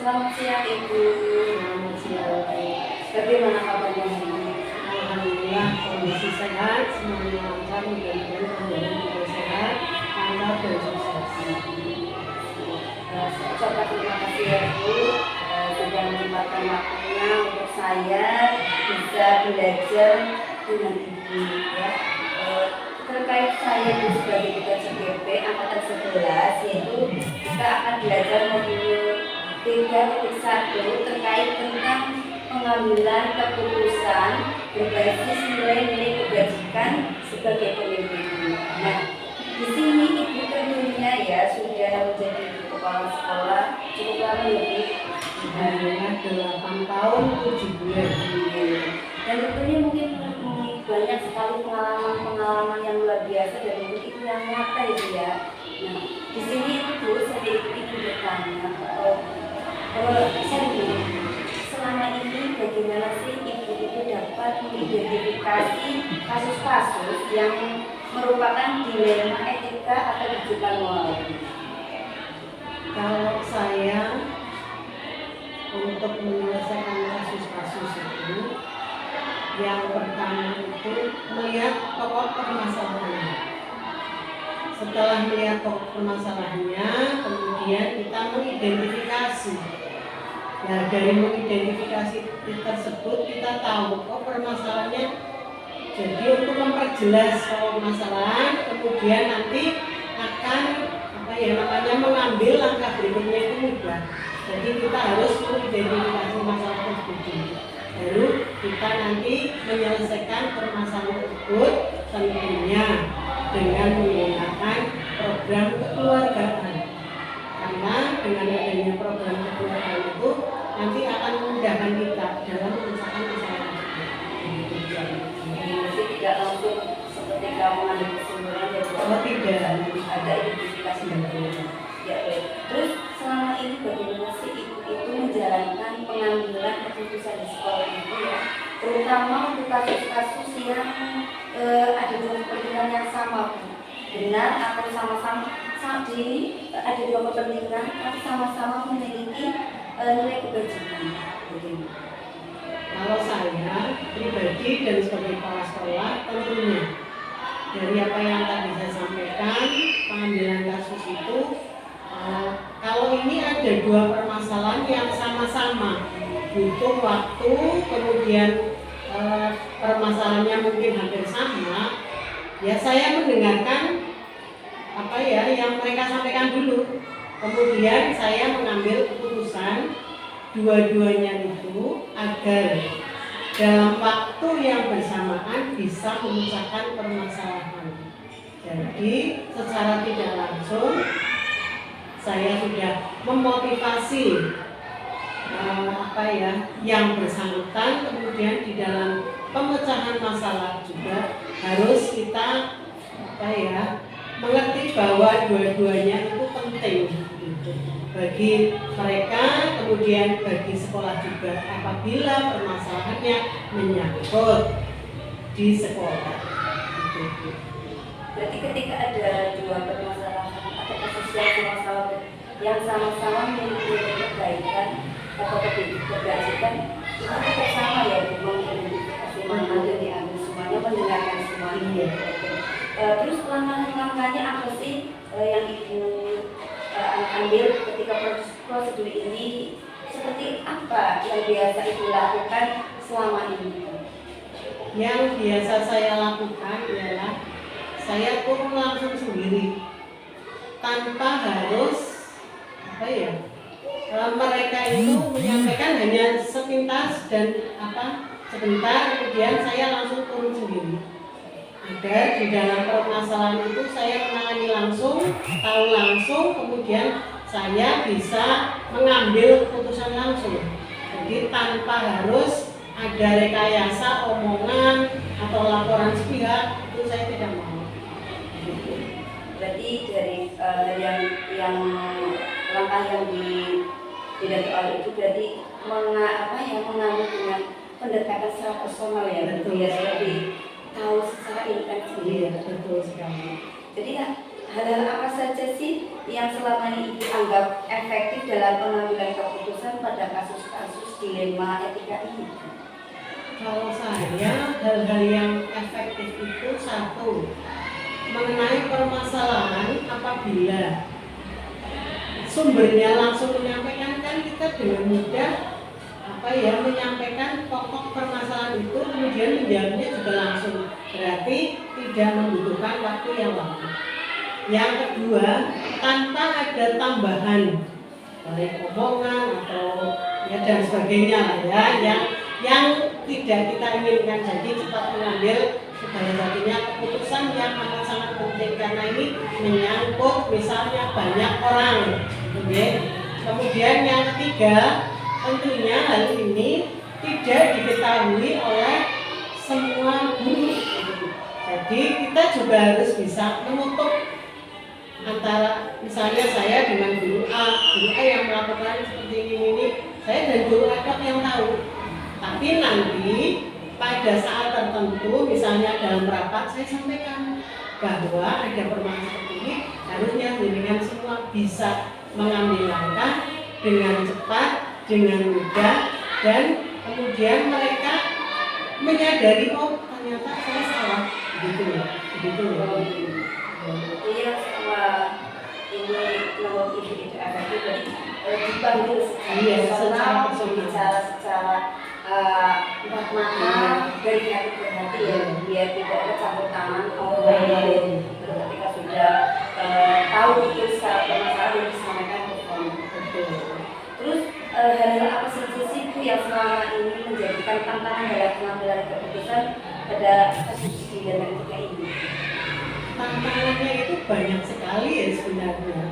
Selamat siang Ibu. Selamat siang. Bagaimana kabarnya hari ini? Alhamdulillah kondisi sehat, semuanya lancar, mudah-mudahan kalian juga sehat, lancar dan sukses. Ucapkan terima kasih ya Bu sudah menyempatkan waktunya untuk saya bisa belajar dengan Ibu ya. Terkait saya Bu sebagai Ketua CGP angkatan 11, yaitu kita akan belajar modul 3.1 terkait tentang pengambilan keputusan berbasis nilai-nilai kebajikan sebagai pemimpin. Nah, di sini Ibu tentunya ya sudah menjadi kepala sekolah cukup lama ya Bu. Alhamdulillah 8 tahun 7 bulan. Dan tentunya mungkin banyak sekali pengalaman-pengalaman yang luar biasa dan mungkin itu yang nyata ya. Nah, di sini Ibu saya ingin bertanya selama ini bagaimana sih Ibu itu dapat mengidentifikasi kasus-kasus yang merupakan dilema etika atau kejutan moral? Kalau saya untuk menyelesaikan kasus-kasus itu, yang pertama itu melihat pokok permasalahannya. Setelah melihat pokok permasalahannya, kemudian kita mengidentifikasi. Nah, dari mengidentifikasi tersebut kita tahu permasalahannya. Jadi untuk memperjelas permasalahan, kemudian nanti akan mengambil langkah berikutnya itu mudah. Jadi kita harus mengidentifikasi masalah tersebut. Baru kita nanti menyelesaikan permasalahan tersebut tentunya dengan menggunakan program kekeluargaan. Karena dengan adanya program kekeluargaan itu nanti akan memudahkan kita dalam menyelesaikan masalah tersebut. Jadi tidak langsung seperti kamu mengambil kesimpulan dan tidak ada identifikasi dan ya baik. Terus selama ini bagaimana sih Ibu itu menjalankan pengambilan keputusan di sekolah itu ya, terutama untuk kasus-kasus yang ada dua kepentingan yang sama, benar atau sama-sama ada dua kepentingan tapi sama-sama memiliki nilai kebajikan. Kalau saya pribadi dan sebagai kepala sekolah tentunya dari apa yang tadi saya sampaikan, pengambilan kasus itu kalau ini ada dua permasalahan yang sama-sama butuh waktu, kemudian permasalahannya mungkin hampir sama, ya saya mendengarkan yang mereka sampaikan dulu, kemudian saya mengambil keputusan dua-duanya itu agar dalam waktu yang bersamaan bisa memecahkan permasalahan. Jadi secara tidak langsung saya sudah memotivasi yang bersangkutan, kemudian di dalam pemecahan masalah juga harus kita mengerti bahwa dua-duanya itu penting gitu, bagi mereka, kemudian bagi sekolah juga apabila permasalahannya menyangkut di sekolah. Berarti ketika ada dua permasalahan atau kasus yang sama-sama memiliki kebaikan atau kebajikan, itu tetap sama ya, mengidentifikasi mana dan diambil semuanya, mendengarkan semuanya. Terus langkah-langkahnya apa sih yang Ibu ambil ketika prosedur ini, seperti apa yang biasa Ibu lakukan selama ini? Yang biasa saya lakukan ialah saya turun langsung sendiri tanpa harus mereka itu menyampaikan hanya sepintas dan sebentar, kemudian saya langsung turun sendiri agar di dalam permasalahan itu saya menangani langsung, tahu langsung, kemudian saya bisa mengambil keputusan langsung. Jadi tanpa harus ada rekayasa omongan atau laporan sepihak, itu saya tidak mau. Berarti dari yang langkah yang dilakukan oleh itu berarti mengambil dengan pendekatan secara personal ya, biar lebih tahu secara intens. Iya, betul sekali. Jadi hal-hal apa saja sih yang selama ini Ibu anggap efektif dalam pengambilan keputusan pada kasus-kasus dilema etika ini? Kalau saya, hal-hal yang efektif itu satu, mengenai permasalahan apabila sumbernya langsung menyampaikan, kan kita dengan mudah menyampaikan pokok permasalahan itu, kemudian menjawabnya juga langsung, berarti tidak membutuhkan waktu yang lama. Yang kedua, tanpa ada tambahan baik omongan atau ya dan sebagainya yang tidak kita inginkan, jadi cepat mengambil segala satunya keputusan yang amat sangat penting karena ini menyangkut misalnya banyak orang. Kemudian yang ketiga, tentunya hal ini tidak diketahui oleh semua guru. Jadi kita juga harus bisa menutup antara misalnya saya dengan guru A yang melakukan seperti ini, saya dan guru A yang tahu. Tapi nanti pada saat tertentu, misalnya dalam rapat, saya sampaikan bahwa ada permasalahan seperti ini, harusnya dengan semua bisa mengambil langkah dengan cepat, dengan mudah, dan kemudian mereka menyadari, oh ternyata saya salah, begitu. Iya, setelah ini nomor itu efektif, dipanggil secara personal, bicara secara empat mata dari hati ke hati ya, biar tidak tercampur tangan orang lain. Ketika sudah tahu itu secara permasalahan yang disampaikan ke kamu. Terus hal-hal apa saja sih Bu yang selama ini menjadikan tantangan dalam pengambilan keputusan pada kasus dilema etika ini? Tantangannya itu banyak sekali ya sebenarnya.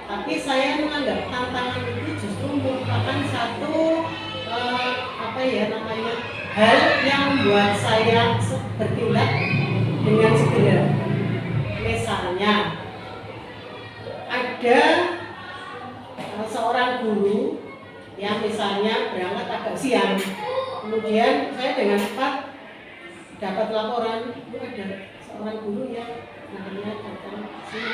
Tapi saya menganggap tantangan itu justru merupakan satu hal yang membuat saya bertindak dengan segera. Misalnya ada seorang guru yang misalnya berangkat agak siang, kemudian saya dengan cepat dapat laporan ada seorang guru yang namanya datang sini.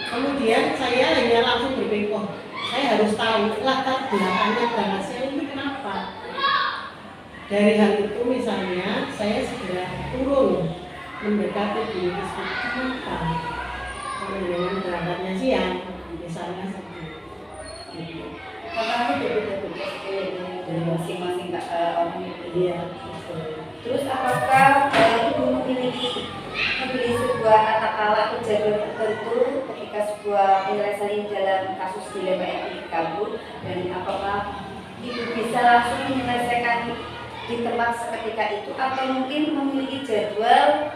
Kemudian saya hanya langsung berpikir, oh saya harus tahu latar belakangnya berangkat siang ini kenapa. Dari hal itu misalnya saya segera turun mendekati guru tersebut, kenapa dengan berangkatnya siang misalnya seperti itu. Karena beda-beda dari masing-masing orang itu. Terus apakah Ibu memiliki sebuah kata-kata atau jadwal tertentu ketika sebuah penyelesaian ini dalam kasus dilema etika Bu, dan apakah Ibu bisa langsung menyelesaikan di tempat seketika itu atau mungkin memiliki jadwal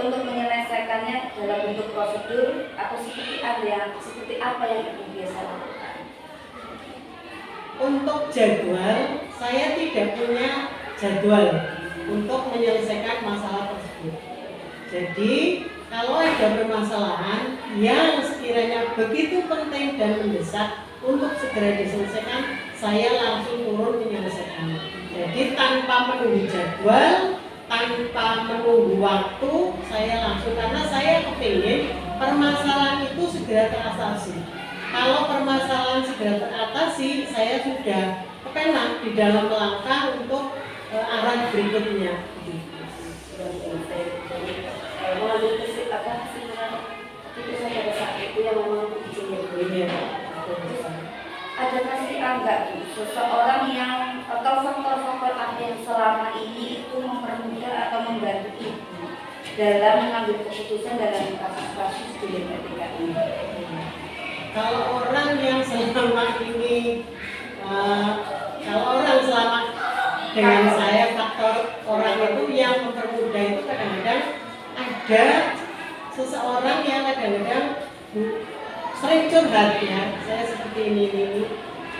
untuk menyelesaikannya dalam bentuk prosedur atau seperti apa yang Ibu biasa lakukan? Untuk jadwal, saya tidak punya jadwal untuk menyelesaikan masalah tersebut. Jadi, kalau ada permasalahan yang sekiranya begitu penting dan mendesak untuk segera diselesaikan, saya langsung turun menyelesaikannya. Jadi, tanpa menunggu jadwal, tanpa menunggu waktu, saya langsung, karena saya kepingin permasalahan itu segera teratasi. Kalau permasalahan segera teratasi, saya sudah kepenak di dalam langkah untuk arah berikutnya. Mengambil keputusan pada saat itu yang memang izin. Adakah sih enggak seseorang yang atau faktor-faktor apa yang selama ini itu mempermudah atau membantu Ibu dalam mengambil keputusan dalam kasus-kasus dilema etika ini? Kalau orang yang selama ini, dengan saya, faktor orang itu yang mempermudah itu kadang-kadang ada seseorang yang kadang-kadang sering curhat ya, saya seperti ini.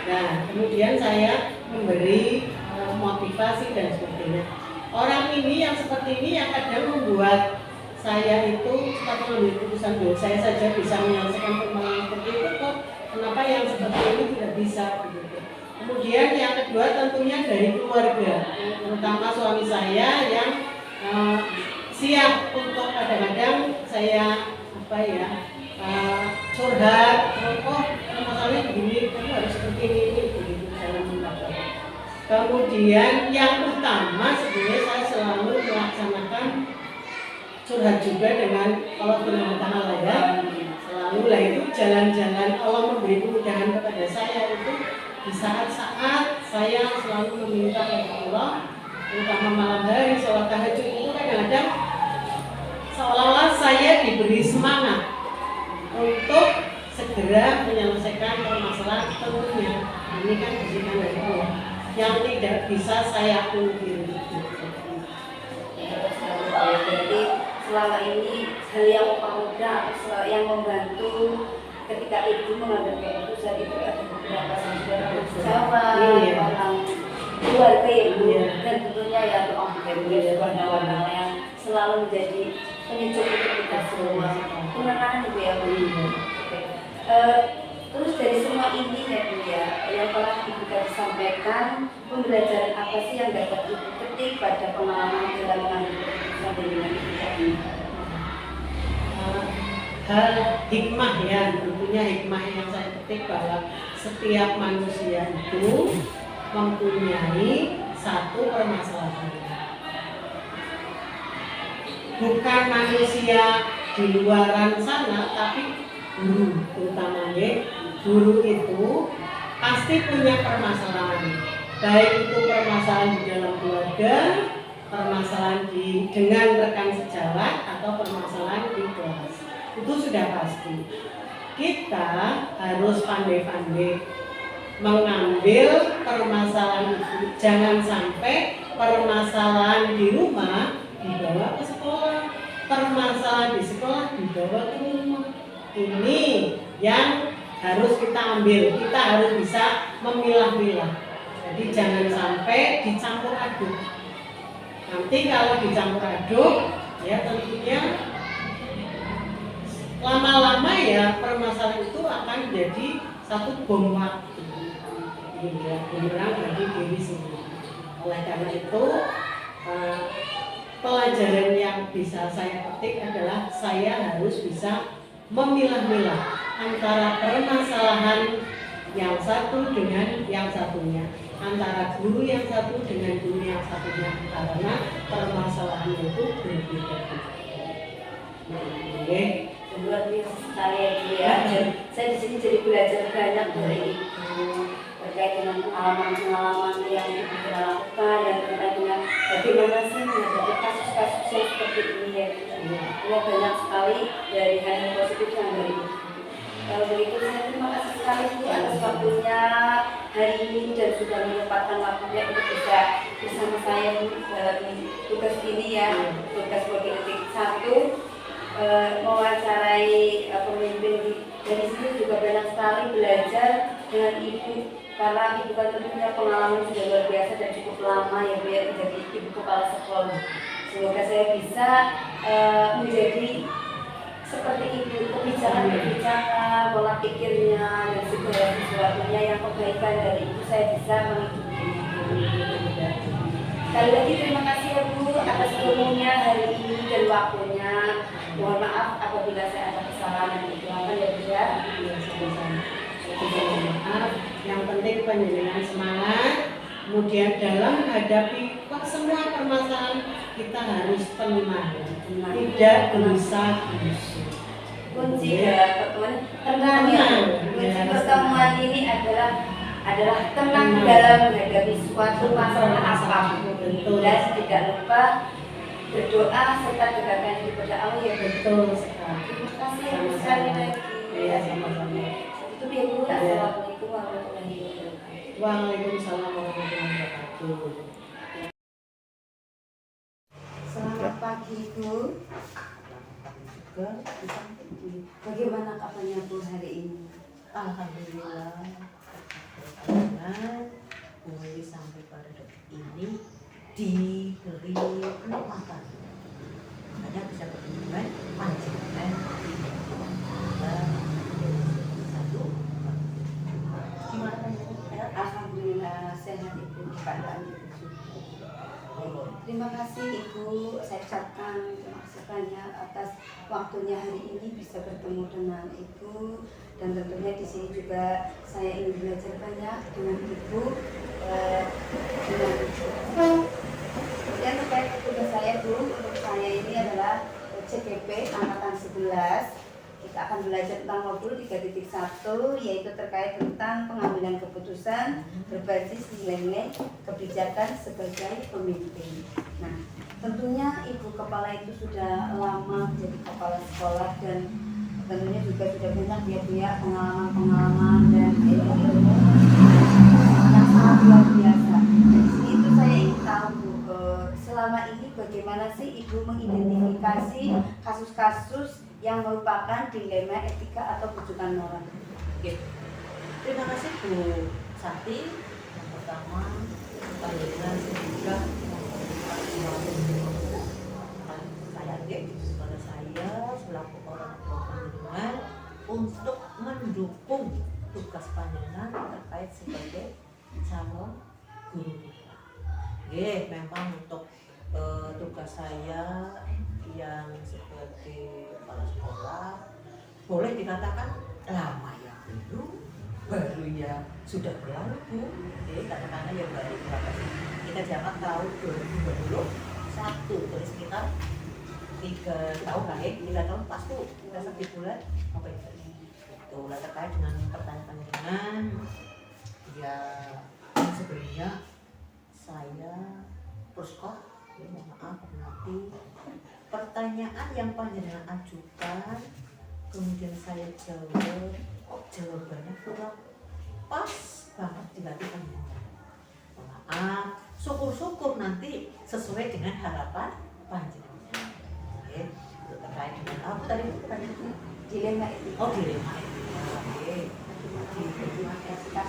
Nah, kemudian saya memberi motivasi dan sebagainya. Orang ini yang seperti ini yang kadang membuat saya itu cepat mengambil keputusan bahwa saya saja bisa menyelesaikan permasalahan seperti itu, kok kenapa yang seperti ini tidak bisa begitu. Kemudian yang kedua tentunya dari keluarga, terutama suami saya yang siap untuk kadang-kadang saya apa ya, curhat, oh masalahnya begini, kamu harus seperti ini begitu dalam mengatakan. Kemudian yang utama sebenarnya saya selalu melaksanakan curhat juga dengan Allah Subhanahu wa Ta'ala ya. Selalu lah itu jalan-jalan Allah memberi kemudahan kepada saya itu di saat-saat saya selalu meminta kepada Allah, terutama malam hari sholat tahajud itu kadang-kadang seolah-olah saya diberi semangat untuk segera menyelesaikan permasalahan tentunya. Ini kan bisikan dari Allah yang tidak bisa saya pungkiri. Jadi selama ini hal yang mudah yang membantu ketika ibu mengambil keputusan itu ada beberapa saudara jawab orang keluarga ibu dan tentunya ya doa dari warna-warna yang selalu menjadi penyejuk untuk kita semua. Kemenangan ibu ya bu. Terus dari semua ini ya Bu ya, yang telah Ibu tadi sampaikan, pembelajaran apa sih yang dapat Ibu petik pada pengalaman dalam mengambil keputusan dengan Ibu tadi? Hal hikmah ya, tentunya hikmah yang saya petik bahwa setiap manusia itu mempunyai satu permasalahan. Bukan manusia di luaran sana, tapi guru utamanya. Guru itu pasti punya permasalahan, baik itu permasalahan di dalam keluarga, permasalahan dengan rekan sejawat, atau permasalahan di kelas. Itu sudah pasti. Kita harus pandai-pandai mengambil permasalahan itu. Jangan sampai permasalahan di rumah dibawa ke sekolah, permasalahan di sekolah dibawa ke rumah. Ini yang harus kita ambil, kita harus bisa memilah-milah. Jadi jangan sampai dicampur aduk. Nanti kalau dicampur aduk, ya tentunya lama-lama ya permasalahan itu akan menjadi satu bom waktu. Ya, bumerang bagi diri sendiri. Oleh karena itu, pelajaran yang bisa saya petik adalah saya harus bisa memilah-milah antara permasalahan yang satu dengan yang satunya, antara guru yang satu dengan guru yang satunya, karena permasalahannya itu berbeda-beda. Luar biasa sekali ya Bu ya. Saya di sini jadi belajar banyak dari Ibu terkait dengan pengalaman-pengalaman yang Ibu pernah lakukan dan terkait dengan bagaimana sih menghadapi kasus-kasus yang seperti ini ya. Ya banyak sekali dari hal yang positif yang dari Ibu. Kalau begitu saya terima kasih sekali Bu atas waktunya hari ini dan sudah menyempatkan waktunya untuk bisa bersama saya dalam tugas ini ya, tugas politik 1. Mewawancarai pemimpin dari sini juga banyak sekali belajar dengan Ibu karena Ibu kan tentunya pengalaman sudah luar biasa dan cukup lama ya Bu ya menjadi Ibu kepala sekolah. Semoga saya bisa menjadi seperti Ibu, kebijakan, pola pikirnya dan segala sesuatunya yang kebaikan dari Ibu saya bisa mengikuti. Sekali lagi terima kasih ya Bu atas ilmunya hari ini dan waktunya. Mohon maaf apabila saya ada kesalahan dan kekurangan ya Bu ya. Maaf. Yang penting penjenengan semangat. Kemudian dalam menghadapi semua permasalahan kita harus tenang, tidak gelisah-gelisah. Kunci dalam pertemuan tenang ya. Kunci pertemuan ini adalah tenang dalam menghadapi suatu masalah apapun. Dan tidak lupa berdoa serta dekatkan kepada Allah ya. Betul sekali. Terima kasih ya sekali lagi. Iya, sama-sama. Itu ya Bu. Assalamualaikum warahmatullahi wabarakatuh. Waalaikumsalam warahmatullahi wabarakatuh. Selamat pagi Bu. Bagaimana kabarnya Bu hari ini? Alhamdulillah, mulai sampai pada detik ini diberi kenikmatan. Hanya bisa berhubungan panjangkan satu. Gimana? Alhamdulillah sehat Ibu, keadaan Ibu. Terima kasih Ibu, saya ucapkan terima kasih banyak atas waktunya hari ini bisa bertemu dengan Ibu, dan tentunya di sini juga saya ingin belajar banyak dengan Ibu. Dengan Ibu. Kemudian terkait tugas saya Bu, untuk saya ini adalah CGP angkatan 11. Kita akan belajar tentang modul 3.1, yaitu terkait tentang pengambilan keputusan berbasis nilai-nilai kebijakan sebagai pemimpin. Nah, tentunya Ibu Kepala itu sudah lama menjadi kepala sekolah dan tentunya juga sudah banyak dia pengalaman-pengalaman dan ilmu-ilmu yang sangat luar biasa. Dari sini itu saya ingin tahu Bu, selama ini bagaimana sih Ibu mengidentifikasi kasus-kasus yang merupakan dilema etika atau rujukan moral. Oke. Terima kasih Bu Santi. Yang pertama, panjenengan sudah saya kepada saya selaku orang tua panjenengan untuk mendukung tugas panjenengan terkait sebagai calon guru. Oke, memang untuk tugas saya yang sebagai kepala sekolah boleh dikatakan lama ya belum, baru ya sudah berlalu Bu. Jadi katakanlah ya baru berapa sih? Kita jamak tahun 2021, jadi sekitar 3 tahun lah ya, 3 tahun pas tuh kita di bulan apa itu? Itulah terkait dengan pertanyaan ya sebenarnya saya Puskot, ya, mohon maaf nanti pertanyaan yang panjenengan ajukan kemudian saya jawab, jawabannya kurang pas banget di hati panjenengan. Maaf, syukur-syukur nanti sesuai dengan harapan panjenengan. Oke, itu terkait dengan apa tadi pertanyaannya? Dilema etika. Oh, dilema etika. Oke, Dilema etika.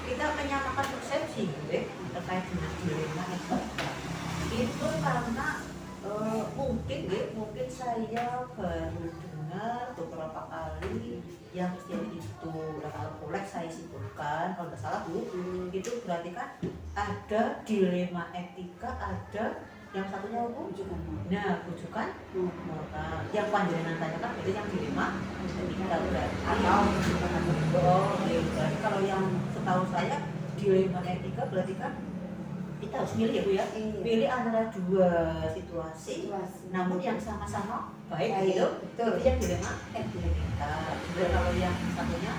kita menyamakan persepsi terkait dengan dilema etika. Itu karena mungkin saya baru dengar beberapa kali yang istilah itu. Nah, kalau boleh saya simpulkan, kalau nggak salah Bu, itu berarti kan ada dilema etika, ada yang satunya Bu, nah rujukan moral. Yang panjenengan tanyakan itu yang dilema etika berarti berarti kalau yang setahu saya dilema etika berarti kan kita harus milih ya Bu ya, pilih antara dua situasi, namun yang sama-sama baik gitu, itu yang dilema etika. Dan kalau yang satunya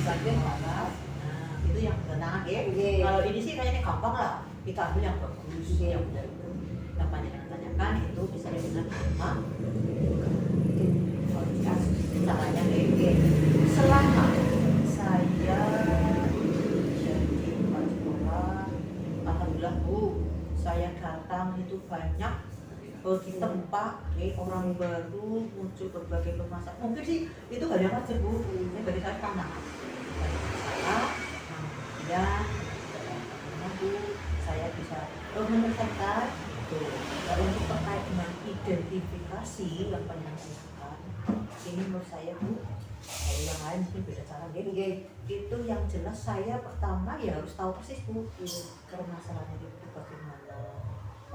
nah itu yang bertentangan ya. Kalau ini sih kayaknya gampang lah, kita ambil yang bagus, yang benar itu. Yang panjenengan tanyakan itu misalnya dengan dilema caranya selama saya alhamdulillah Bu, saya datang itu banyak di tempat orang baru muncul berbagai permasalahan. Mungkin sih itu hal yang wajar Bu, ini bagi saya tantangan. Kemudian Bu, saya bisa menyelesaikan itu. Dan untuk terkait dengan identifikasi yang panjenengan ini menurut saya Bu, yang lain mungkin beda cara itu yang jelas saya pertama ya harus tahu persis Bu permasalahannya itu bagaimana,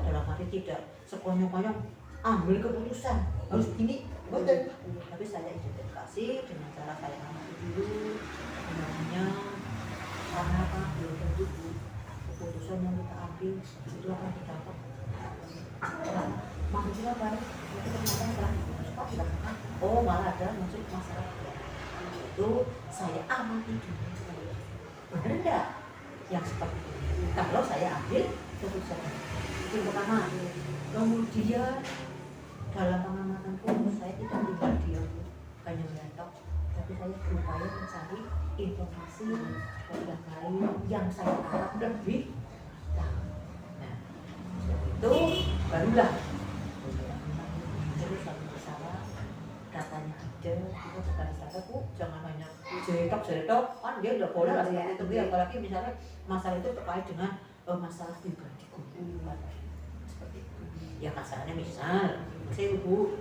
dalam arti tidak sekonyong-konyong ambil keputusan harus ini betul, tapi saya identifikasi dengan cara saya amati dulu namanya karena apa belum tentu Bu keputusan yang kita ambil itu akan berdampak maksudnya baik itu ternyata dilakukan malah ada maksud masalah itu saya amati dulu benar enggak yang seperti itu kalau saya ambil keputusan itu pertama. Kemudian dalam pengamatanku saya tidak tinggal diam hanya melihat, tapi saya berupaya mencari informasi yang lain yang saya harap lebih tahu. Nah itu barulah terus satu bersama datanya ada kita sekali saja Bu, jangan hanya jeretok kan dia udah boleh lah seperti itu, apalagi misalnya masalah itu terkait dengan masalah pribadiku seperti itu ya kasarnya misal saya Bu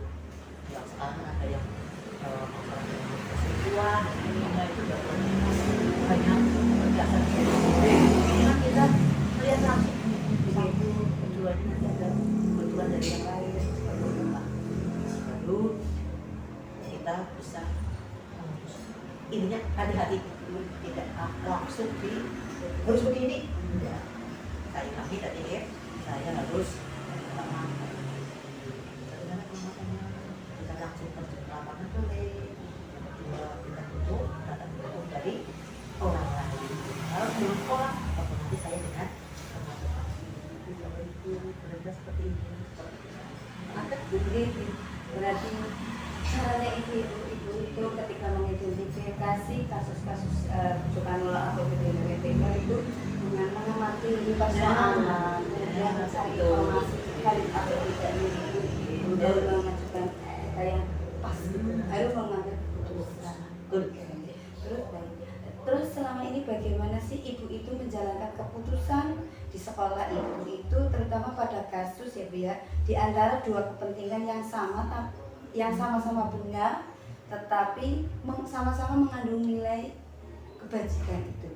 yang sekarang ada yang masalah perselingkuhan itu udah banyak berdasar ini kan kita melihat kita bisa memutus. Intinya hati-hati, tidak langsung di harus begini. Enggak. Kayak kami tadi ya, saya harus bagaimana pengawasannya, kita langsung terjun ke lapangan boleh. Yang kedua kita butuh data dukung dari orang lain. Kalau belum sekolah, atau nanti saya dengan teman-teman. Kalau itu benar-benar seperti ini. Ada begini, berarti caranya ibu itu ketika mengidentifikasi kasus-kasus bukan atau PDP itu dengan mengamati persoalan, kemudian mencari informasi valid atau tidak itu, kemudian mengajukan data yang pas, harus mengambil keputusan. Terus selama ini bagaimana sih ibu itu menjalankan keputusan di sekolah ibu itu, terutama pada kasus ya Bu ya, di antara dua kepentingan yang sama-sama benar, tetapi sama-sama mengandung nilai kebajikan itu.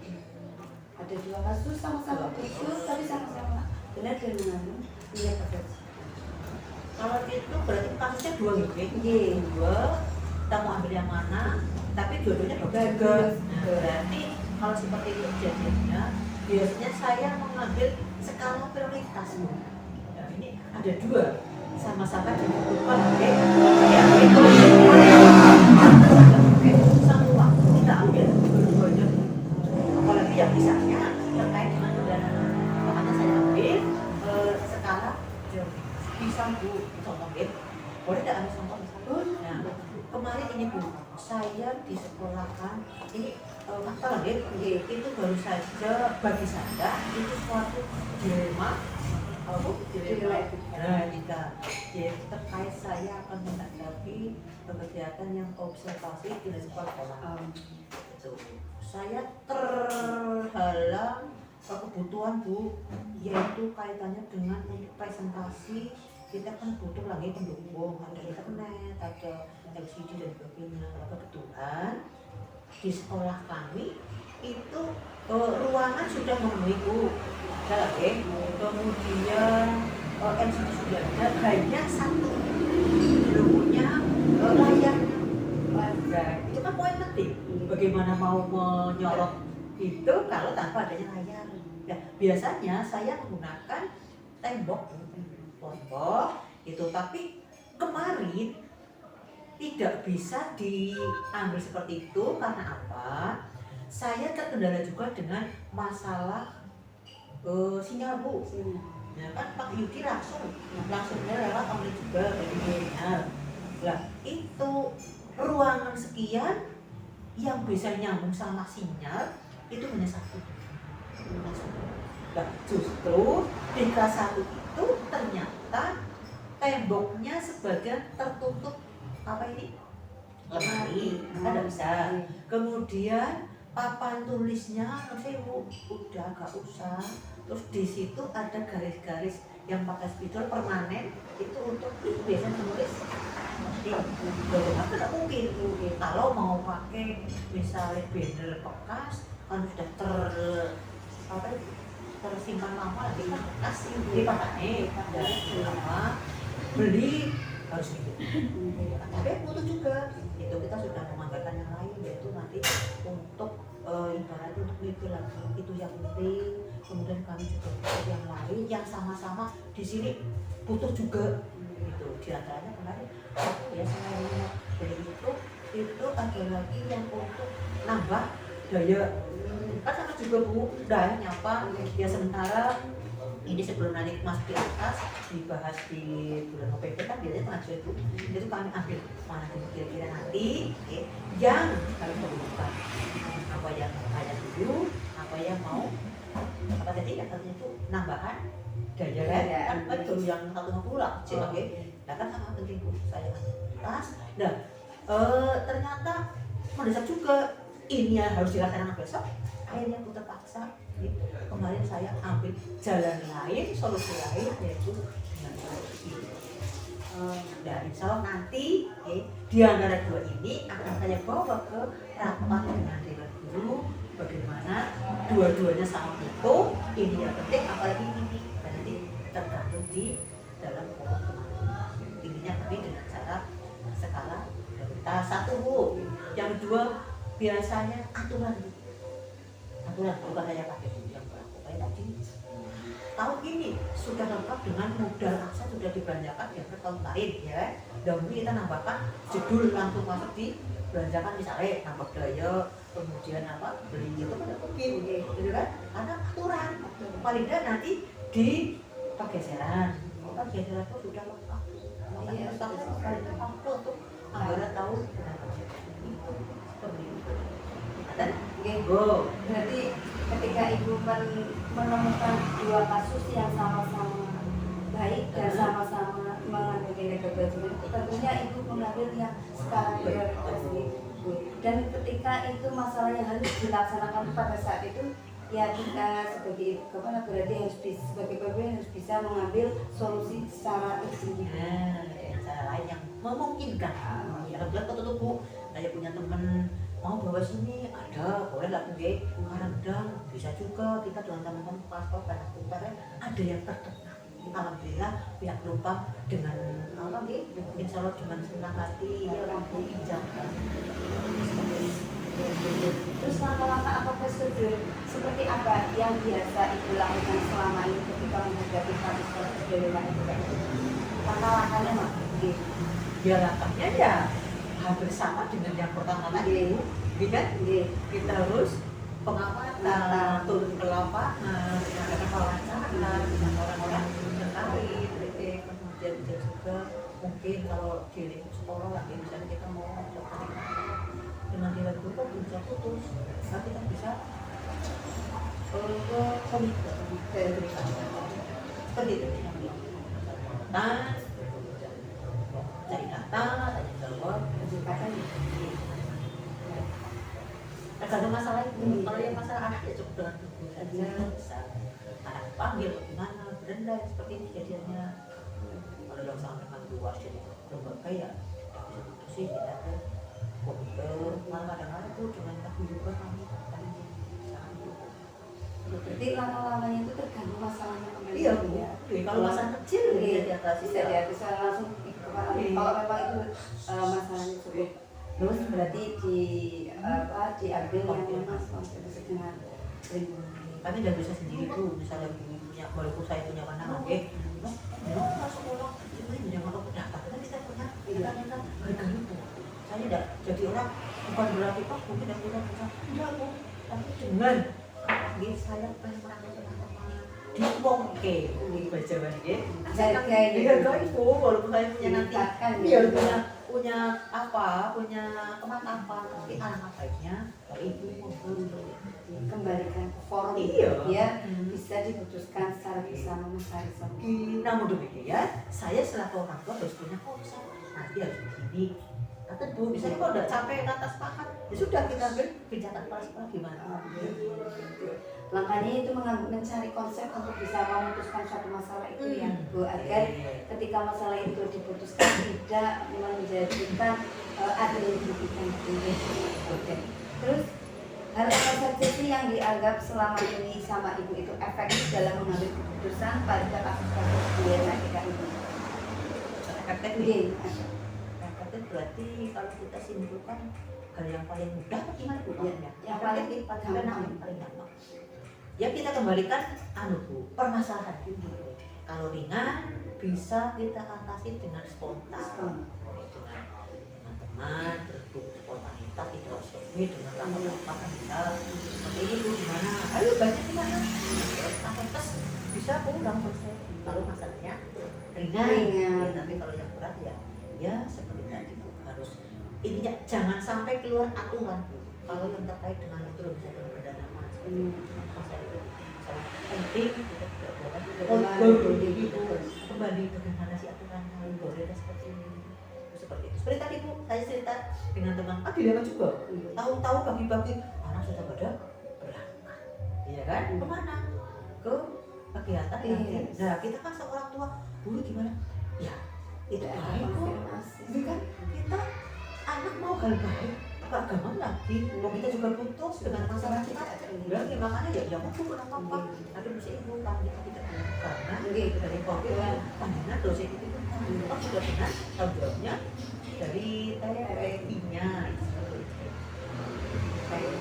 Ada dua kasus sama-sama betul, tapi sama-sama benar dan mengandung nilai kebajikan. Kalau itu berarti kasusnya dua gitu ya? Iya. Dua, kita mau ambil yang mana, tapi dua-duanya bagus. Nah, berarti kalau seperti itu kejadiannya, biasanya saya mengambil skala prioritas. Nah, ini ada dua, sama-sama dibutuhkan semua kita ambil dua-duanya. Apalagi yang misalnya terkait dengan pendanaan, makanya saya ambil skala prioritas. Bisa Bu, contoh boleh tidak ambil contoh misalnya? Nah, kemarin ini Bu, saya disekolahkan ini akta itu baru saja bagi saya itu suatu dilema jika terkait saya akan menghadapi kegiatan yang observasi di sekolah. Itu saya terhalang kebutuhan Bu, yaitu kaitannya dengan untuk presentasi. Kita kan butuh lagi pendukung, ada internet, ada LCD dan sebagainya. Kebetulan di sekolah kami itu ruangan sudah memenuhi Bu, kemudian LCD sudah ada, hanya satu belum punya layarnya. Nah, itu kan poin penting. Bagaimana mau menyorot itu kalau tanpa adanya layar? Nah, biasanya saya menggunakan tembok itu, tapi kemarin tidak bisa diambil seperti itu karena apa? Saya terkendala juga dengan masalah sinyal Bu. Nah, kan Pak Yudi langsungnya lewat online juga dari webinar. Nah, itu ruangan sekian yang bisa nyambung sama sinyal itu hanya satu. Nah, justru di kelas 1 itu ternyata temboknya sebagian tertutup apa ini? Lemari, ada bisa. Kemudian papan tulisnya, udah agak usah. Terus di situ ada garis-garis yang pakai spidol permanen itu untuk biasanya menulis. Tidak mungkin kalau mau pakai misalnya banner bekas kan sudah tersimpan lama di bekas di pakainya dari lama beli harus gitu. Tapi butuh juga itu kita sudah menganggarkan yang lain, yaitu nanti untuk ibarat untuk mikir lagi itu yang penting. Kemudian kami juga butuh yang lain yang sama-sama di sini butuh juga gitu. Di antaranya kemarin ya saya beli itu ada lagi yang untuk nambah daya. Kan sama juga Bu, udah nyapa ya sementara ini sebelum nanti masuk di atas dibahas di bulan November kan biasanya pengajuan itu kami ambil mana kira-kira nanti yang kami perlukan apa yang ada dulu, apa yang mau apa tadi katanya itu nambahan daya kan betul yang 150 lah nah kan sama penting Bu saya atas. Nah ternyata mendesak juga ini yang harus dilaksanakan besok. Akhirnya aku terpaksa kemarin saya ambil jalan lain, solusi lain yaitu dengan solusi. Dan insya Allah nanti di antara dua ini akan saya bawa ke rapat dengan dewan guru bagaimana dua-duanya sama itu ini yang penting apalagi ini dan nanti tergantung di dalam forum kemarin. Intinya kami dengan cara skala prioritas satu Bu. Yang kedua biasanya aturan bukan hanya pakai Bu yang berlaku kayak tadi. Tahun ini sudah lengkap dengan modal aksa sudah dibelanjakan yang ke tahun lain ya kan. Dahulu kita nambahkan judul langsung masuk di belanjakan misalnya nambah daya kemudian apa beli itu kan mungkin gitu kan karena aturan paling tidak nanti di pergeseran pergeseran itu sudah lengkap makanya paling gampang untuk anggaran tahu itu seperti itu dan go Berarti ketika ibu menemukan dua kasus yang sama-sama baik dan sama-sama mengandung nilai kebajikan, tentunya ibu mengambil yang sekarang prioritas ibu. Dan ketika itu masalah yang harus dilaksanakan pada saat itu, ya kita sebagai ibu kepala berarti harus bisa, sebagai pemimpin harus bisa mengambil solusi secara individu. Cara lain yang memungkinkan ya kebetulan ketutup Bu saya punya teman mau bawa sini ada boleh lah Bu kadang bisa juga kita dengan teman-teman paspor dan akutare ada yang terkena alhamdulillah pihak penumpang dengan apa insya Allah dengan senang hati orang diinjak. Terus langkah-langkah apa prosedur seperti apa yang biasa ibu lakukan selama ini ketika menghadapi kasus-kasus dewan itu? Langkah-langkahnya mak? Ya langkahnya ya hampir sama dengan yang pertama tadi kan kita harus pengamatan turun ke lapangan mengadakan wawancara dengan orang-orang terkait kemudian juga mungkin kalau di lingkup sekolah lagi misalnya kita mau dengan nilai grup bisa putus nah kita bisa ke komite seperti itu nah cari data, tanya jawab, tergantung masalah itu. Kalau yang masalah anak ya cukup dengan tubuh saja, bisa anak panggil bagaimana, berenda seperti ini kejadiannya. Kalau yang sangat memang luas jadi lembaga ya bisa putusin kita ke komputer, malah kadang-kadang itu dengan aku juga kami Berarti langkah-langkahnya itu tergantung masalahnya kembali. Iya Bu, kalau masalah kecil bisa diatasi bisa langsung kalau memang itu masalahnya cukup terus berarti diambil yang memang sesuai dengan lingkungan. Kami udah bisa sendiri Bu, misalnya punya walaupun saya punya pandangan kalau sekolah itu jangan lupa data kita bisa punya kita harga itu. Saya tidak jadi orang bukan berarti Pak mungkin tidak bisa tidak Bu, tapi dengan saya pengen merangkul teman-teman di Wongke baca banget dihargai Bu walaupun saya punya nanti ya punya apa punya kemantapan tapi alangkah baiknya kalau ibu kembalikan ke forum ya bisa diputuskan secara bersama bersama. Namun demikian saya selaku orang tua harus punya konsep nanti harus begini kata Bu misalnya kalau udah sampai ke atas pakat ya sudah kita ambil kebijakan paspor gimana langkahnya itu mencari konsep untuk bisa memutuskan suatu masalah itu ya Bu agar ketika masalah itu diputuskan tidak menjadikan ada yang dirugikan. Terus hal apa saja sih yang dianggap selama ini sama ibu itu efektif dalam mengambil keputusan pada kasus-kasus DNA ini? efektif berarti kalau kita simpulkan hal yang paling mudah bagaimana Bu? Yang paling gampang ya kita kembalikan Bu permasalahan ini kalau ringan bisa kita atasi dengan spontan dengan teman terus spontanitas tidak resmi dengan rapat-rapat bisa seperti itu gimana ayo banyak gimana tes bisa pulang selesai kalau masalahnya ringan. Tapi kalau yang berat ya seperti tadi Bu harus intinya jangan sampai keluar aturan Bu kalau yang terkait dengan itu bisa dengan perdana penting kita tidak boleh kembali bagaimana si aturan yang boleh seperti ini seperti tadi Bu saya cerita dengan teman dilema juga tahu-tahu bagi-bagi anak sudah pada berangkat iya kan kemana ke kegiatan nah kita kan seorang tua dulu gimana ya itu baik kok kan kita anak mau hal baik agama lagi, mau kita juga putus dengan masalah kita berarti makanya ya mau pun apa-apa tapi bisa ibu kan kita tidak karena dari COVID pandangan dosen itu kan sudah benar tanggung jawabnya dari TPI-nya. Baik.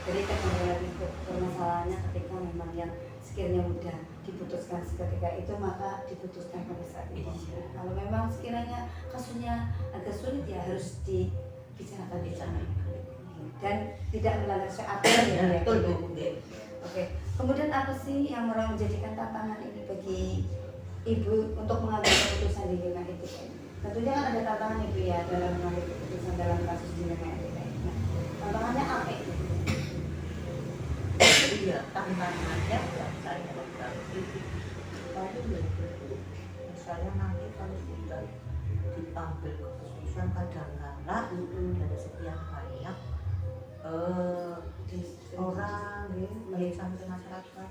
Jadi kembali lagi ke permasalahannya ketika memang yang sekiranya mudah diputuskan seketika itu maka diputuskan pada saat itu. Kalau memang sekiranya kasusnya agak sulit ya harus dibicarakan di sana dan tidak melanggar aturan ya. Betul Bu. Oke. Kemudian apa sih yang menjadikan tantangan ini bagi ibu untuk mengambil keputusan di lingkungan etika ini? Tentunya kan ada tantangan ibu ya dalam mengambil keputusan dalam kasus di lingkungan etika ini. Nah, tantangannya apa itu? Iya, tantangannya buat saya berarti paling misalnya nanti kalau sudah diambil keputusan kadang-kadang dari sekian banyak orang baik sampai masyarakat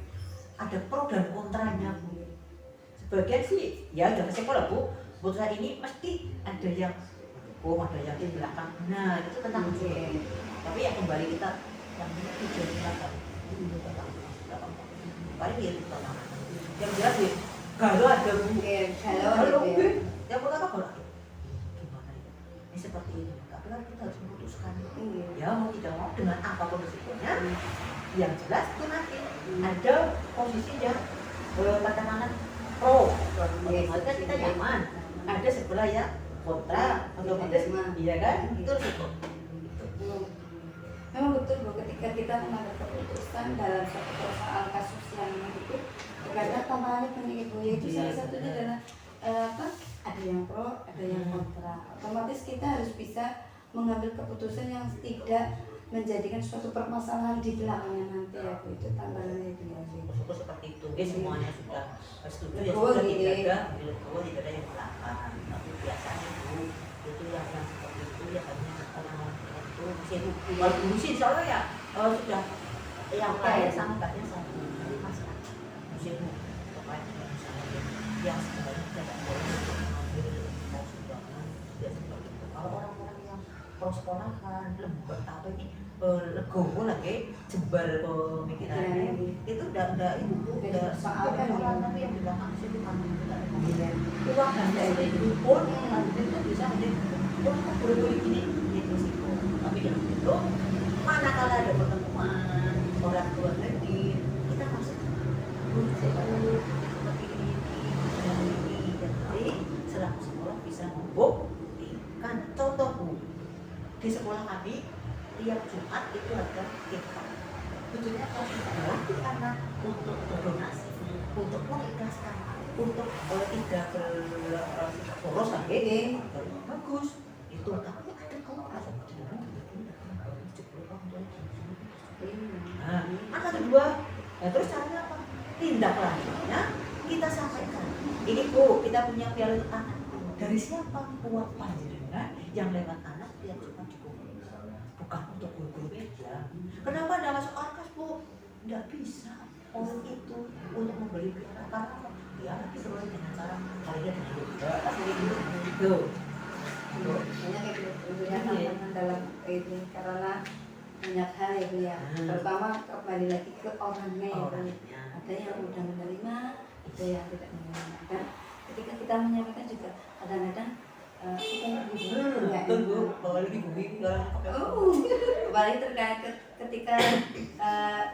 ada pro dan kontranya Bu. Sebagian sih ya udah pasti lah Bu, putusan ini mesti ada yang ada yang di belakang. Nah itu tentang tapi ya kembali kita yang tujuan kita kan paling itu tantangan yang jelas ya kalau ada Bu, kalau yang pertama kalau gimana ini seperti ini tapi kan kita harus memutuskan ya mau tidak mau dengan apapun resikonya yang jelas itu nanti ada posisi yang katakanlah pro otomatis kan kita nyaman, ada sebelah yang kontra otomatis iya kan itu resiko. Memang betul Bu, ketika kita mengambil keputusan dalam satu soal kasus yang itu terkadang tantangannya banyak Ibu, yaitu salah satunya adalah ada yang pro, ada yang kontra. Otomatis kita harus bisa mengambil keputusan yang tidak menjadikan suatu permasalahan di belakangnya nanti ya Bu, itu tantangannya itu ya Bu. Seperti itu, semuanya sudah setuju ya sudah tidak ada yang belakang, tapi biasanya Bu itu yang seperti itu ya hanya orang-orang itu kalau dulu sih soalnya ya sudah yang lain sangat banyak satu dari masyarakat musim terkait dengan misalnya yang sebenarnya tidak boleh mengambil sumbangan ya seperti itu. Kalau orang-orang yang prosekolahan lembar apa ini legowo lagi jembar pemikirannya itu udah itu udah soal kan tapi yang di belakang itu kan uang dan itu pun itu bisa menjadi uang berbeda ini itu sih. Tapi dengan itu, manakala ada pertemuan orang luar negeri, kita masuk seperti ini, jadi selaku sekolah bisa membuktikan. Contoh Bu, di sekolah kami tiap Jumat itu ada TikTok. Tentunya kalau kita melatih anak untuk berdonasi, untuk mengikhlaskan, untuk tidak boros lagi, bagus. Itu tapi ada kelas angka kedua, nah terus caranya apa? Tindak lanjutnya kita sampaikan. Ini Bu, kita punya piala untuk anak. Dari siapa? Uang panjenengan yang lewat anak tiap Jumat dikumpulkan. Bukan untuk guru-guru meja. Kenapa tidak masuk arkas Bu? Tidak bisa. Orang itu untuk membeli piala karena dia diperoleh dengan cara kalian itu. Banyak ya Bu, tantangan dalam ini karena banyak hal ya Bu ya. Pertama kembali lagi ke orangnya ya Bu. Ada yang mudah menerima, ada yang tidak menerima. Dan ketika kita menyampaikan juga kadang-kadang kita tunggu bawa lagi bumi apalagi terkait ketika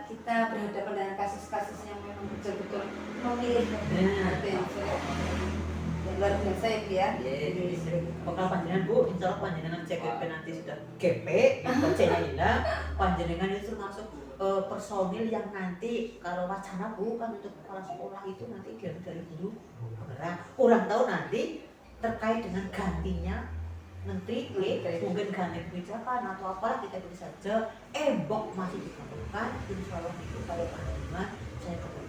kita berhadapan dengan kasus-kasus yang memang betul-betul memilih itu yang luar biasa ya Bu ya. Bakal panjenengan Bu, insya Allah panjenengan CGP nanti sudah GP, C-nya hilang. Panjenengan itu termasuk personil yang nanti kalau wacana Bu kan untuk kepala sekolah itu nanti dari guru bergerak. Kurang tahu nanti terkait dengan gantinya menteri, mungkin ganti kebijakan atau apa kita bisa saja. Embok masih diperlukan, insya Allah itu pada panjenengan saya ketemu.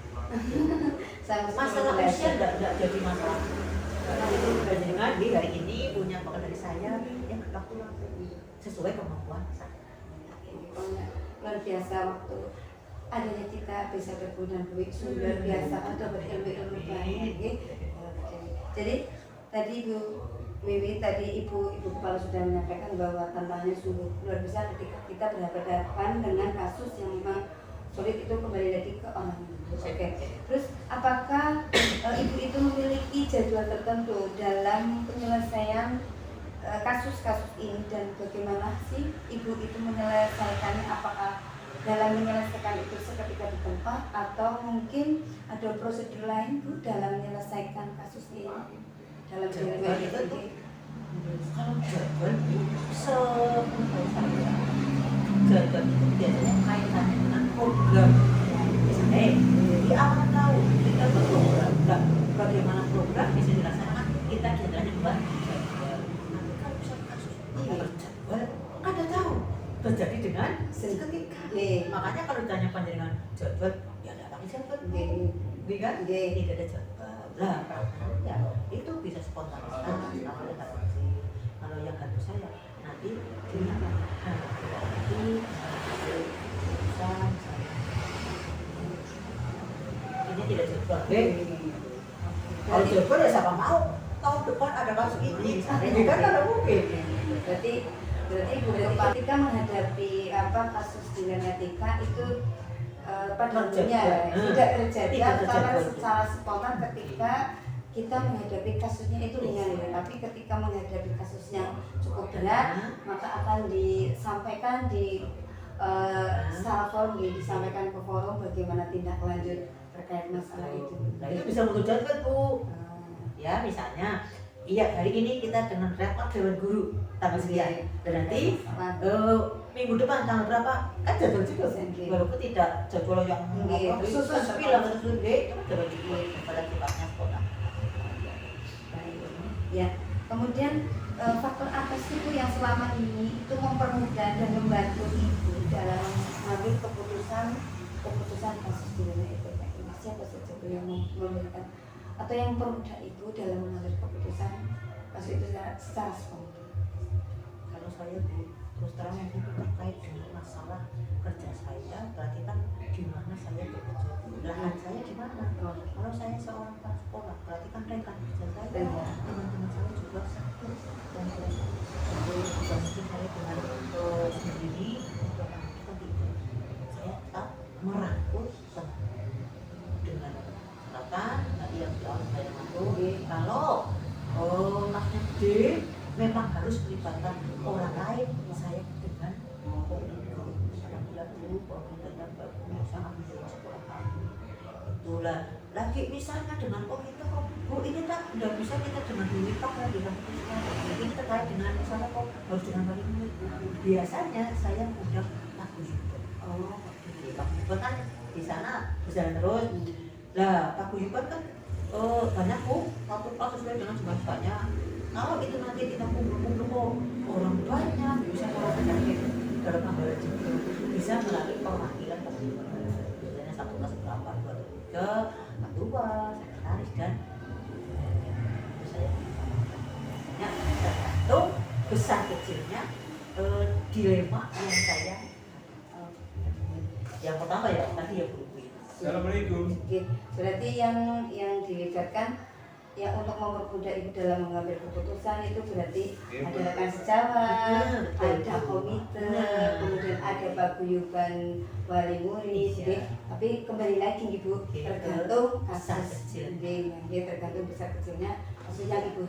Masalah usia tidak jadi masalah. Karena itu panjenengan di hari ini punya pekerjaan dari saya yang waktu sesuai kemampuan saya. Luar biasa waktu adanya kita bisa berguna duit luar biasa atau berilmu banyak. Jadi tadi Bu Wiwi, tadi Ibu Kepala sudah menyampaikan bahwa tantangannya sungguh luar biasa ketika kita berhadapan dengan kasus yang memang sulit, itu kembali lagi ke orang. Oke. Terus apakah Ibu itu memiliki jadwal tertentu dalam penyelesaian kasus-kasus ini dan bagaimana sih ibu itu menyelesaikannya, apakah dalam menyelesaikan itu seketika di tempat atau mungkin ada prosedur lain Bu dalam menyelesaikan kasus ini dalam Jadwal diri itu tuh, ini? kalau jadwal itu sepengetahuan saya, jadwal itu biasanya kaitannya dengan program. Misalnya di awal tahun kita berprogram, nah, bagaimana program bisa dilaksanakan, kita jadwalnya buat jadwal. Nanti kalau misalnya kasus ini berjadwal, kada tahu terjadi dengan seketika. Makanya kalau ditanya panjenengan jadwal, ya ada pakai jadwal, kan? Tidak ada jadwal. Lah, ya itu bisa spontanitas. Kalau yang kata saya nanti gimana? Nanti urusan ini tidak jadwal. Kalau jadwal ya siapa mau tahun depan ada kasus ini. Ini kan ada mungkin. Berarti ketika menghadapi kasus genetika itu pada umumnya tidak terjadi karena secara spontan ketika kita menghadapi kasusnya itu ringan, tapi ketika menghadapi kasus yang cukup berat maka akan disampaikan di secara forum, disampaikan ke forum bagaimana tindak lanjut terkait masalah itu. Nah itu bisa menurut jadwal Bu. Ya misalnya, iya hari ini kita dengan rapat dewan guru tanggal sekian. Dan nanti minggu depan tanggal berapa? Kan jadwal juga. Walaupun tidak jadwal yang khusus tapi lah khusus itu jadwal juga pada sifatnya sekolah. Ya, kemudian faktor apa sih Bu yang selama ini itu mempermudah dan membantu Ibu dalam mengambil keputusan kasus di dalam EPK ini? Siapa saja Bu yang memberikan atau yang mempermudah Ibu dalam mengambil keputusan kasus itu secara spontan? Kalau saya Bu, terus terang itu terkait dengan masalah kerja saya, berarti kan di mana saya bekerja, lahan saya di mana. Kalau saya seorang kepala sekolah, berarti kan rekan kerja saya, teman-teman saya juga satu. Dan saya juga mungkin saya dengan sendiri untuk kita tidak. Saya tetap merangkul dengan katakan tadi yang jauh saya masuk. Kalau masnya D memang harus melibatkan orang lain, saya dengan apabila dulu pemerintahnya bagus sangat mendukung sekolah kami. Itulah lagi misalnya dengan itu kok Bu ini tak tidak bisa kita dengan dilipat lah dengan ini terkait dengan misalnya kok harus dengan paling biasanya saya undang Pak Guyuban. Pak Guyuban kan di sana berjalan terus. Lah Pak Guyuban kan banyak Bu, waktu sesuai dengan jumlah banyak. Kalau itu nanti kita kumpul-kumpul kok orang banyak, bisa orang banyak dalam anggaran juga bisa melalui perwakilan biasanya satu kelas berapa, 2 atau 3, ketua, sekretaris dan saya ya tergantung besar kecilnya dilema yang saya yang pertama ya tadi ya Bu. Assalamualaikum. Oke, berarti yang dilibatkan ya untuk mempermudah Ibu dalam mengambil keputusan itu berarti ada rekan sejawat, ada komite, kemudian ada paguyuban wali murid, tapi kembali lagi Ibu tergantung kasus kecil, tergantung besar kecilnya kasus yang Ibu.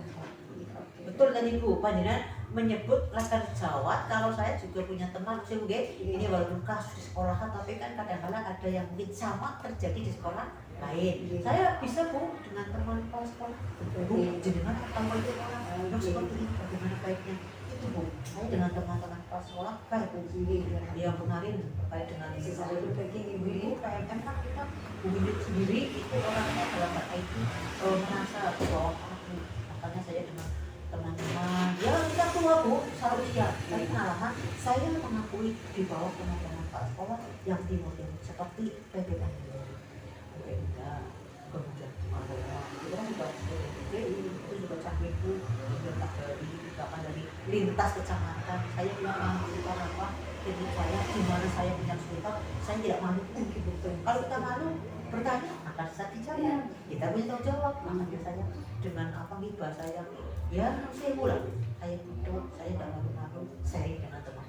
Betul tadi Bu, panjenengan menyebut rekan sejawat. Kalau saya juga punya teman sih ini walaupun kasus di sekolahan tapi kan kadang-kadang ada yang mungkin sama terjadi di sekolah lain. Saya bisa Bu dengan teman kepala sekolah Bu, jenengan tahu itu orang yang seperti ini bagaimana baiknya itu Bu. Saya dengan teman-teman kepala sekolah kayak Bu yang kemarin terkait dengan Sisa berbagi Ibu. PMM kan kita Bu Windy sendiri itu orangnya dalam hal IT merasa bahwa makanya saya dengan teman-teman ya kita tua Bu secara usia, tapi malahan saya mengakui di bawah teman-teman kepala sekolah yang timur seperti PPK kemudian itu kan juga itu juga canggih Bu, bahkan dari lintas kecamatan saya bilang mengajukan apa jadi saya gimana saya punya kesulitan saya tidak malu gitu. Kalau kita malu bertanya maka bisa dijawab, kita punya tanggung jawab. Makanya saya dengan apa nih bahasa yang ya saya mulai saya hidup saya tidak malu-malu saya dengan teman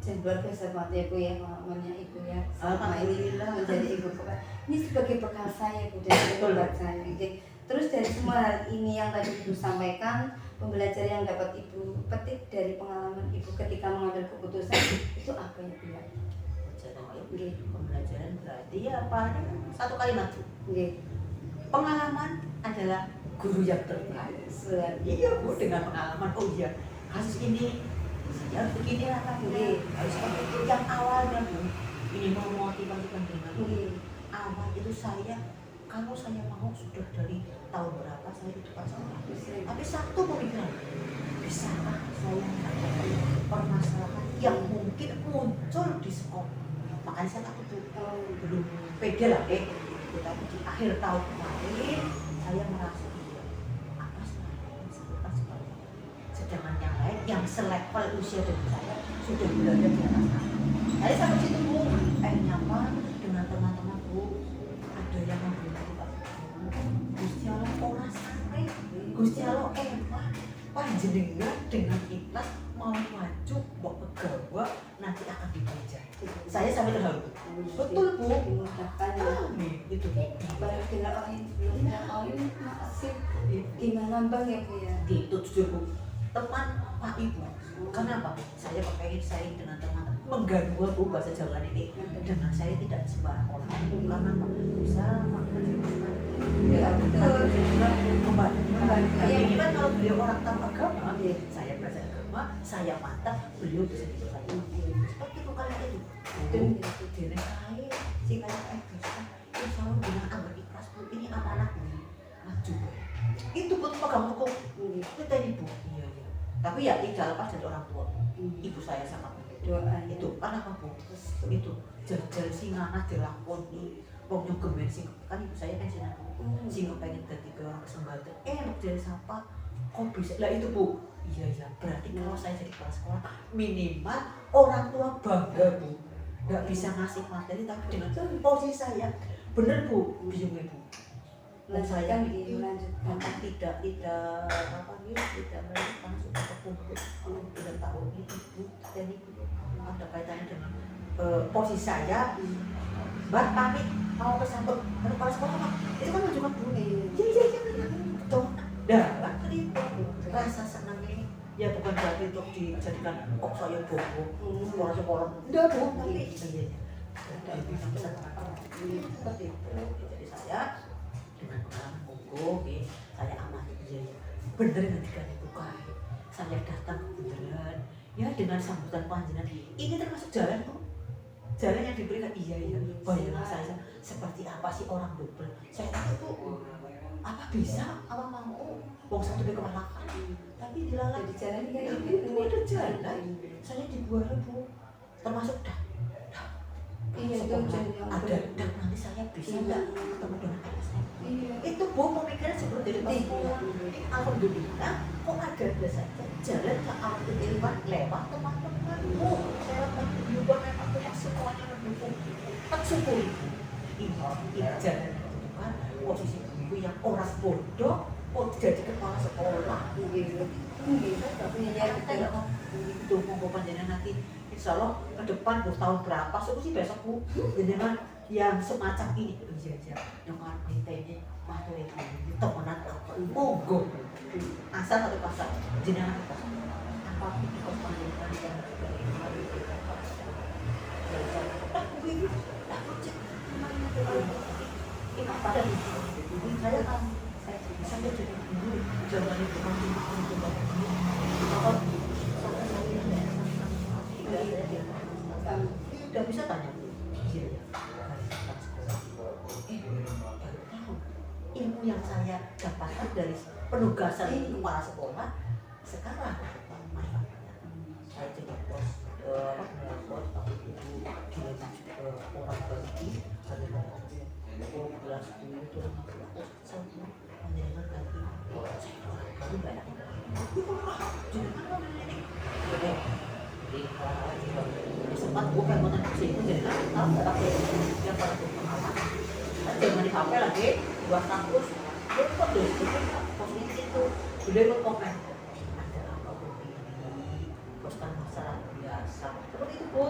Dan luar biasa banget ya Bu ya pengalamannya Ibu ya selama ini menjadi ibu bekal. Ini sebagai bekal saya Bu dan buat saya. Terus dari semua hal ini yang tadi Ibu sampaikan, pembelajaran yang dapat Ibu petik dari pengalaman Ibu ketika mengambil keputusan itu apa ya Bu ya? Pembelajaran berarti ya paling satu kalimat Bu. Nggih. Pengalaman adalah guru yang terbaik. Iya Bu, dengan pengalaman, oh iya kasus ini ya begini lah kan, harus seperti itu. Yang awalnya Bu, ini memotivasikan dengan awal itu saya, kalau saya mau sudah dari tahun berapa saya itu pas tapi satu pemikiran, bisakah saya menghadapi permasalahan yang mungkin muncul di sekolah. Makanya saya takut tuh, belum pede lah tetapi di akhir tahun kemarin saya merasa iya, apa sebenarnya seperti sedangkan yang lain yang selevel usia dengan saya sudah berada di atas saya. Saya sampai situ Bu, nyapa dengan teman-teman Bu, ada yang memberi Pak Gusti Allah orang sampai Gusti Allah panjenengan dengan ikhlas mau maju mau pegawa nanti akan dibaca. Saya sampai terharu. Betul Bu. Dimudahkan ya. Itu Baru kenal orang yang belum kenal orang ini makasih. Gimana Bang ya Bu ya? itu jujur Bu, teman Pak Ibu. Kenapa? Saya kepengen sharing dengan teman mengganggu Bu bahasa Jawa ini dengan saya tidak sembarang orang. Karena Pak bisa Ya betul. membantu. Iya. Ini kan kalau beliau orang tahu agama, saya belajar agama, saya mantap, beliau bisa dipercaya. Seperti itu kalian itu. Itu direkai, si kalian bisa. Itu selalu dengan ambil ikhlas Bu. Ini amanah Bu. Maju. Itu buat pegang hukum. Kita ini Bu. Iya. Tapi ya tidak lepas dari orang tua. Ibu saya sangat Doa itu karena apa Bu? Itu jajal singana dilakoni. Wong nyogemen sing kan ibu saya pensiunan Bu. Sing pengen dadi orang kesempatan. Jadi siapa? Kok bisa? Lah itu Bu. Iya. Berarti kalau saya jadi kepala sekolah minimal orang tua bangga Bu. Nggak bisa ngasih materi tapi dengan posisi saya bener Bu. Bingung Bu. Saya melanjutkan tidak apa nih tidak melanjutkan sudah terkumpul tidak tahu itu Bu dan itu ada kaitannya dengan posisi saya. Mbak pamit mau ke samping kepala sekolah Pak. Itu kan juga Bu. Iya. Betul. Dah tadi rasa senangnya ya bukan berarti untuk dijadikan kok saya bobo sekolah enggak Bu tapi iya. Seperti itu. Jadi saya dengan pengalaman monggo saya amati iya bener nanti kan buka saya datang kebenaran ya dengan sambutan panjenengan ini termasuk jalan Bu, jalan yang diberikan iya bayangan saya seperti apa sih orang double saya tahu Bu apa bisa apa mau wong satu di kemalakan tapi dilalai di jalan kayak itu ada jalan saya dibuat Bu termasuk iya itu ada dan nanti saya bisa nggak ketemu dengan ayah saya. Itu Bu pemikiran sebelum dari pas sekolah. Alhamdulillah kok ada saja jalan ke arah kehidupan lewat teman-teman Bu. Saya juga memang punya semuanya mendukung. Tak syukur ini jalan menentukan posisi ibu yang orang bodoh jadi kepala sekolah. tapi ya Itu mau panjenengan nanti insya Allah ke depan Bu tahun berapa sih besok Bu jenengan yang semacam ini iya yang ngarep kita ini matu ini temenan monggo asal satu pasal jenengan apa ikut panjenengan yang ini apa dan saya kan saya jadi dulu zaman itu kan tidak bisa tanya ilmu yang saya dapatkan dari penugasan kepala sekolah sekarang manfaatnya saya jadi bos tapi ibu orang berarti ada kelas dulu itu satu menjadikan ganti saya orang baru banyak jadi sempat bukan konten itu jadi tahu nggak pakai yang pada pengalaman jangan di HP lagi buat status lupa deh itu posisi itu udah lu komen ada apa begini poskan masalah biasa seperti itu Bu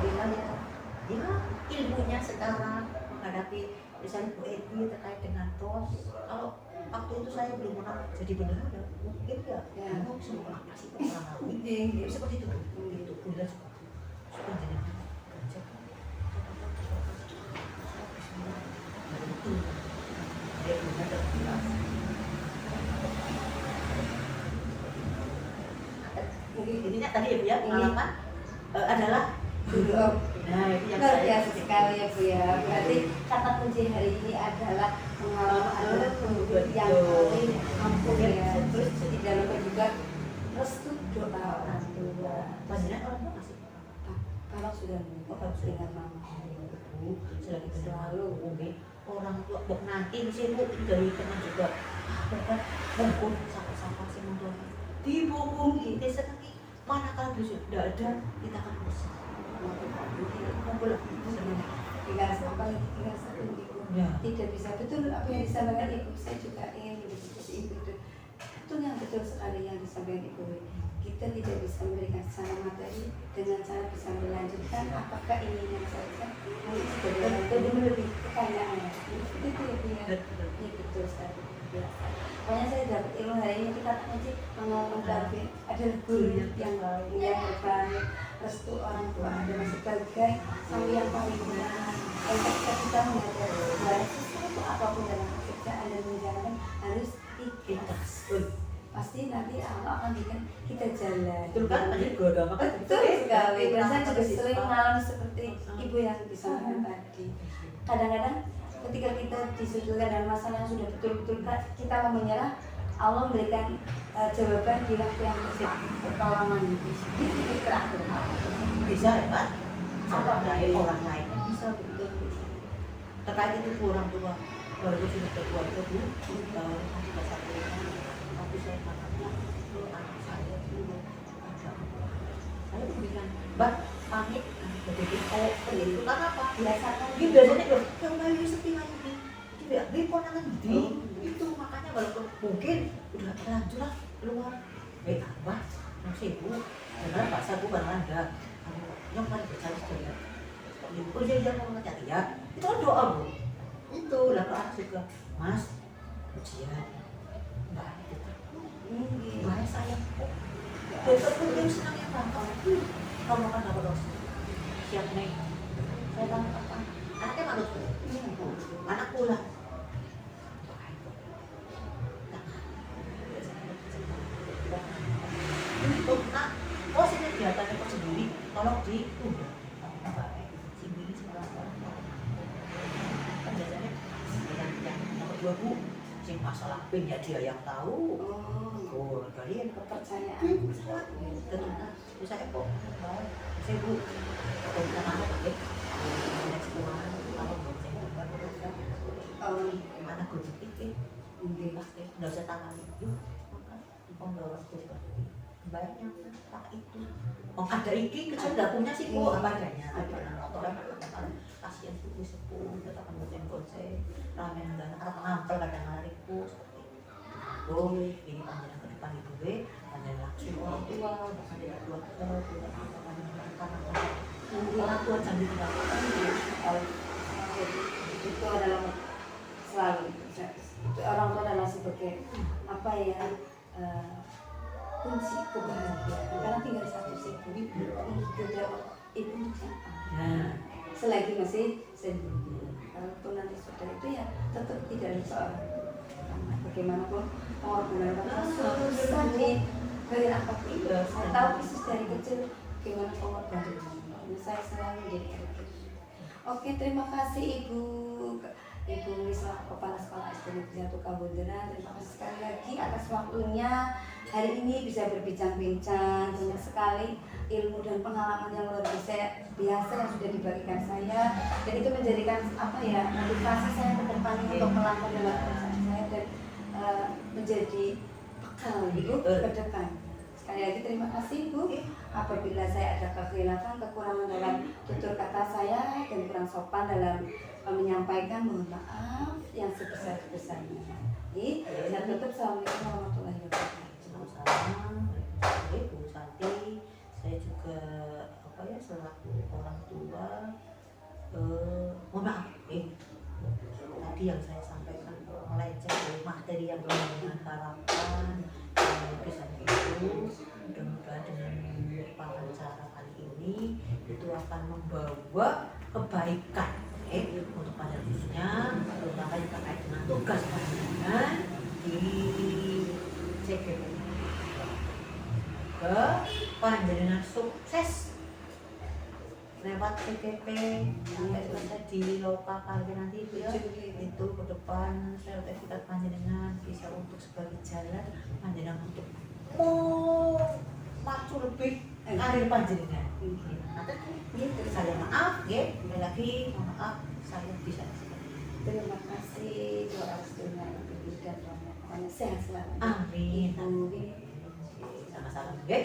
bilang ya ilmunya sekarang menghadapi misalnya Bu Edi terkait dengan tos kalau waktu itu saya belum pernah jadi beneran ya mungkin ya Ya. mau semua apa sih orang aku seperti itu gitu bunda juga suka jadi kerja dia bunda terbilang Mungkin intinya tadi ya Bu ya pengalaman adalah dulu nah itu yang luar saya biasa sekali ya Bu ya. Berarti kata kunci hari ini adalah pengalaman adalah guru yang paling ampuh ya. Terus tidak lupa juga restu doa orang tua. maksudnya orang tua masih Kalau sudah menikah dengan mama Bu selalu mungkin orang tua kok nanti sih Bu dari teman juga bahkan mungkin siapa sih mungkin dihubungi desa nanti mana kalau sudah ada kita akan berusaha ngumpul tinggal apa lagi tinggal satu ibu ya tidak bisa betul apa yang disampaikan ibu. Saya juga ingin menjadi ibu itu yang betul sekali yang disampaikan ibu. Kita tidak bisa memberikan secara materi dengan cara bisa melanjutkan apakah inginnya saja mungkin sebagai orang tua lebih pertanyaan itu ya Bu ya. Ini betul sekali biasa. Pokoknya saya dapat ilmu hari ini kita ngaji pengalaman tadi adalah guru yang berbaik, restu orang tua adalah sebagai sang yang paling benar. Dan ketika kita menyadari bahwa sesuatu apapun dalam pekerjaan dan menjalankan harus ikhlas. Pasti nanti Allah akan bikin kita jalan. betul kan tadi gue udah makan Betul sekali. Dan saya juga sering mengalami seperti ibu yang disampaikan tadi. Kadang-kadang ketika kita disudutkan dalam masalah yang sudah betul-betul kita mau menyerah, Allah memberikan jawaban di waktu yang tepat. Pertolongan itu terakhir. bisa ya kan apa dari orang lain bisa betul terkait itu Bu, orang tua baru sudah berkeluarga Bu nanti bahasa tapi saya katakan itu anak saya dulu ada saya bilang Mbak pamit jadi itu karena apa Biasakan ini biasanya loh yang bayi sepi lagi itu ya dia konangan di itu makanya walaupun mungkin udah terlanjur lah keluar tambah masih Bu karena bahasa Bu barang ada yang paling bercari saja oh iya mau ngechat ya itu kan doa Bu itu lah doa juga Mas ujian mbak itu mbak sayang kok besok pun dia senang ya Pak kamu kan dapat dosa siap nih saya bilang apa anaknya manut anak pulang untuk nak oh sini kegiatannya kok sendiri tolong ditunda sendiri sekolah kan biasanya yang kedua Bu sing masalah pin ya dia yang tahu oh kalian kepercayaan. tentunya saya kok saya Bu kalau kita mana pakai next one kalau buat saya mana gue pikir pasti nggak usah tangani yuk makan nggak usah bayarnya tak itu ada iki kecil nggak punya sih Bu apa adanya orang kasihan Bu sepuh tetap ngomongin konsep ramen dan anak ngampel kadang hari Bu seperti itu ini panjang ke depan ibu panjang langsung orang tua bahkan tidak dua orang tua jangan ditinggalkan Itu adalah selalu itu orang tua adalah sebagai apa ya kunci kebahagiaan karena tinggal satu sih tidak ibu siapa selagi masih sendiri kalaupun nanti sudah itu ya tetap tidak ada seorang karena bagaimanapun pengorbanan bapak susah dari apapun saya tahu Yesus dari kecil bagaimana pengorbanan saya selalu menjadi anak. Oke, terima kasih Ibu Mislah Kepala Sekolah SD Negeri 1 Kabunderan. Terima kasih sekali lagi atas waktunya hari ini bisa berbincang-bincang. Banyak sekali ilmu dan pengalaman yang luar biasa yang sudah dibagikan saya, dan itu menjadikan apa ya motivasi saya ke depan untuk melangkah dalam pekerjaan saya dan menjadi bekal Ibu ke depan. Sekali lagi terima kasih Bu. Apabila saya ada kekhilafan, kekurangan dalam tutur kata saya dan kurang sopan dalam menyampaikan, mohon maaf yang sebesar-besarnya. Saya tutup. Assalamualaikum warahmatullahi wabarakatuh. Sama-sama, Bu Santi. Saya juga apa ya selaku orang tua, mohon maaf, tadi yang saya sampaikan melenceng materi yang dengan harapan lukisan itu mudah-mudahan dengan wawancara kali ini itu akan membawa kebaikan untuk pada khususnya terutama yang terkait dengan tugas panjenengan di CGP. Ke panjenengan sukses lewat CGP sampai selesai di lokal kali nanti itu ya, itu ke depan sertifikat panjenengan bisa untuk sebagai jalan panjenengan untuk maju lebih karir panjenengan. Nanti saya maaf ya, sekali lagi maaf saya bisa. Terima kasih doa restunya Ibu dan Romo. Sehat selalu. Amin. Ibu. Sama-sama.